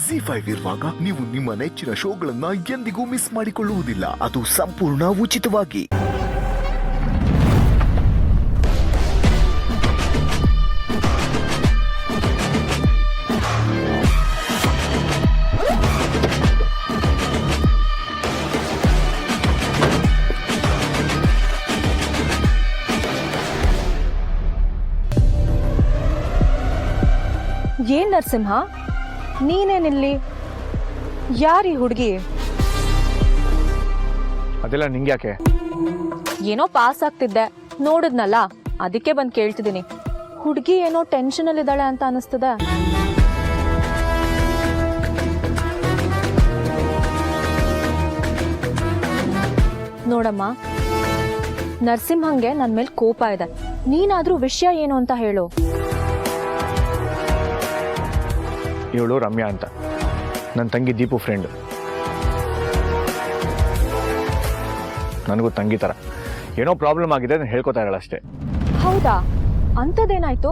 ZEE5 ಇರುವಾಗ ನೀವು ನಿಮ್ಮ ನೆಚ್ಚಿನ ಶೋಗಳನ್ನ ಎಂದಿಗೂ ಮಿಸ್ ಮಾಡಿಕೊಳ್ಳುವುದಿಲ್ಲ. ಅದು ಸಂಪೂರ್ಣ ಉಚಿತವಾಗಿ. ಏನ್ ನರಸಿಂಹ, ನೀನೇನಿಲ್ಲಿ? ಯಾರೀ ಹುಡುಗಿ? ಅದೆಲ್ಲ ನಿಂಗ್ಯಾಕೆ? ಏನೋ ಪಾಸ್ ಆಗ್ತಿದ್ದೆ, ನೋಡಿದ್ನಲ್ಲ, ಅದಕ್ಕೆ ಬಂದು ಕೇಳ್ತಿದ್ದೀನಿ. ಹುಡುಗಿ ಏನೋ ಟೆನ್ಷನ್ ಅಲ್ಲಿ ಇದ್ದಾಳೆ ಅಂತ ಅನಿಸ್ತದೆ. ನೋಡಮ್ಮ, ನರಸಿಂಹಂಗೆ ನನ್ನ ಮೇಲೆ ಕೋಪ ಇದೆ. ನೀನಾದ್ರೂ ವಿಷಯ ಏನು ಅಂತ ಹೇಳು. ಇವಳು ರಮ್ಯಾ ಅಂತ, ನನ್ನ ತಂಗಿ ದೀಪು ಫ್ರೆಂಡ್. ನನಗೂ ತಂಗಿ ಥರ. ಏನೋ ಪ್ರಾಬ್ಲಮ್ ಆಗಿದೆ, ನಾನು ಹೇಳ್ಕೊತಾ ಇರಲ್ಲ ಅಷ್ಟೇ. ಹೌದಾ? ಅಂಥದ್ದೇನಾಯ್ತು?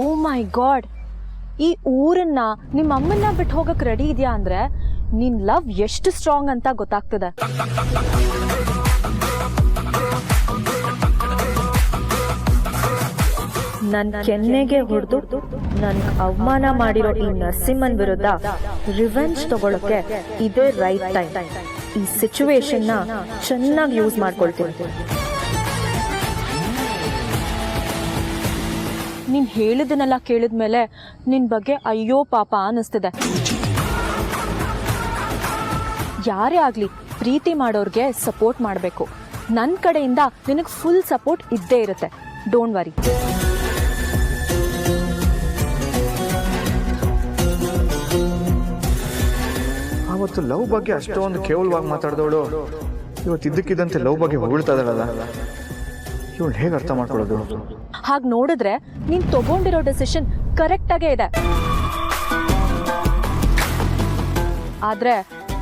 ಓ ಮೈ ಗಾಡ್, ಈ ಊರನ್ನ ನಿಮ್ಮ ಅಮ್ಮನ್ನ ಬಿಟ್ಟು ಹೋಗಕ್ ರೆಡಿ ಇದೆಯಾ ಅಂದ್ರೆ ನಿನ್ ಲವ್ ಎಷ್ಟು ಸ್ಟ್ರಾಂಗ್ ಅಂತ ಗೊತ್ತಾಗ್ತದೆ. ನನ್ ಕೆನ್ನೆಗೆ ಹೊಡೆದು ನನ್ ಅವಮಾನ ಮಾಡಿರೋ ಈ ನರಸಿಂಹನ್ ವಿರುದ್ಧ ರಿವೆಂಜ್ ತಗೊಳಕ್ಕೆ ಇದೇ ರೈಟ್ ಟೈಮ್. ಈ ಸಿಚುವೇಶನ್ ನ ಚೆನ್ನಾಗಿ ಯೂಸ್ ಮಾಡ್ಕೊಳ್ತೀನಿ. ನೀನ್ ಹೇಳಿದನ್ನೆಲ್ಲ ಕೇಳಿದ್ಮೇಲೆ ನಿನ್ ಬಗ್ಗೆ ಅಯ್ಯೋ ಪಾಪ ಅನಿಸ್ತಿದೆ. ಯಾರೇ ಆಗ್ಲಿ ಪ್ರೀತಿ ಮಾಡೋರ್ಗೆ ಸಪೋರ್ಟ್ ಮಾಡಬೇಕು. ನನ್ನ ಕಡೆಯಿಂದ ನಿನಗೆ ಫುಲ್ ಸಪೋರ್ಟ್ ಇದ್ದೇ ಇರುತ್ತೆ. Don't worry. ಅವತ್ತು ಲವ್ ಬಗ್ಗೆ ಅಷ್ಟೊಂದು ಕೇವಲವಾಗಿ ಮಾತಾಡಿದವಳು ಇವತ್ತು ಇದ್ದಕ್ಕಿದ್ದಂತೆ ಲವ್ ಬಗ್ಗೆ ಹೊಗಳ್ತಾ ಇದ್ದಾಳಲ್ಲ, ಇವಳು ಹೇಗೆ ಅರ್ಥ ಮಾಡ್ಕೊಳ್ಳೋದು? ಹಾಗೆ ನೋಡಿದ್ರೆ ನೀನ್ ತಗೊಂಡಿರೋ ಡಿಸಿಷನ್ ಕರೆಕ್ಟ್ ಆಗೇ ಇದೆ. ಆದ್ರೆ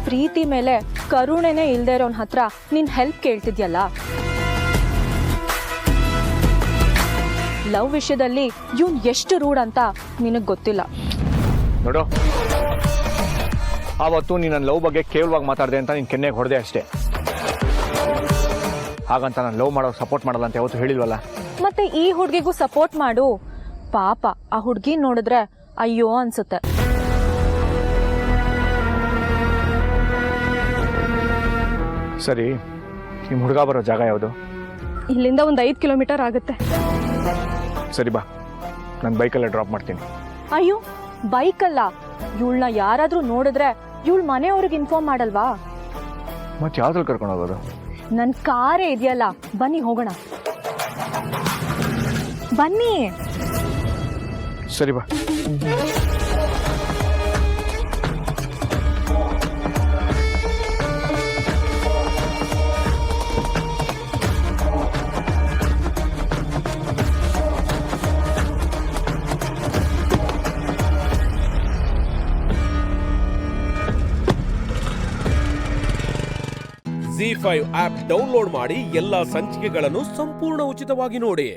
ಪ್ರೀತಿ ಮೇಲೆ ಕರುಣೆನೇ ಇಲ್ದೇ ಇರೋನ್ ಹತ್ರ ನೀನ್ ಹೆಲ್ಪ್ ಕೇಳ್ತಿದ್ಯಲ್ಲ. ಲವ್ ವಿಷಯದಲ್ಲಿ ಇವನ್ ಎಷ್ಟು ರೂಢ ಅಂತ ನಿನಗ್ ಗೊತ್ತಿಲ್ಲ. ನೋಡು, ಆವತ್ತು ನೀನು ನನ್ನ ಲವ್ ಬಗ್ಗೆ ಕೇವಲವಾಗಿ ಮಾತಾಡಿದೆ ಅಂತ ನೀನು ಕೆನ್ನೆಗೆ ಹೊಡೆದೆ ಅಷ್ಟೇ. ಹಾಗಂತ ನಾನು ಲವ್ ಮಾಡೋಕೆ ಸಪೋರ್ಟ್ ಮಾಡಲ್ಲ ಅಂತ ಯಾವತ್ತು ಹೇಳಿಲ್ವಲ್ಲ. ಮತ್ತೆ ಈ ಹುಡುಗಿಗೂ ಸಪೋರ್ಟ್ ಮಾಡು. ಪಾಪ ಆ ಹುಡುಗಿ ನೋಡಿದ್ರೆ ಅಯ್ಯೋ ಅನ್ಸುತ್ತೆ. ಸರಿ, ನಿಮ್ಮ ಹುಡುಗ ಬರೋ ಜಾಗ ಯಾವುದು? ಇಲ್ಲಿಂದ ಒಂದು 5 ಕಿಲೋಮೀಟರ್ ಆಗುತ್ತೆ. ಸರಿ ಬಾ, ನಾನು ಬೈಕಲ್ಲೇ ಡ್ರಾಪ್ ಮಾಡ್ತೀನಿ. ಅಯ್ಯೋ, ಬೈಕಲ್ಲ. ಇವಳನ್ನ ಯಾರಾದ್ರೂ ನೋಡಿದ್ರೆ ಇವಳ ಮನೆಯವ್ರಿಗೆ ಇನ್ಫಾರ್ಮ್ ಮಾಡಲ್ವಾ? ಮತ್ತೆ ಯಾವ್ದ್ರಲ್ಲಿ ಕರ್ಕೊಂಡು ಹೋಗೋದು? ನನ್ನ ಕಾರೇ ಇದೆಯಲ್ಲ, ಬನ್ನಿ ಹೋಗೋಣ. ಬನ್ನಿ. ಸರಿ ಬಾ. ZEE5 ಆಪ್ ಡೌನ್ಲೋಡ್ ಮಾಡಿ ಎಲ್ಲಾ ಸಂಚಿಕೆಗಳನ್ನು ಸಂಪೂರ್ಣ ಉಚಿತವಾಗಿ ನೋಡಿ.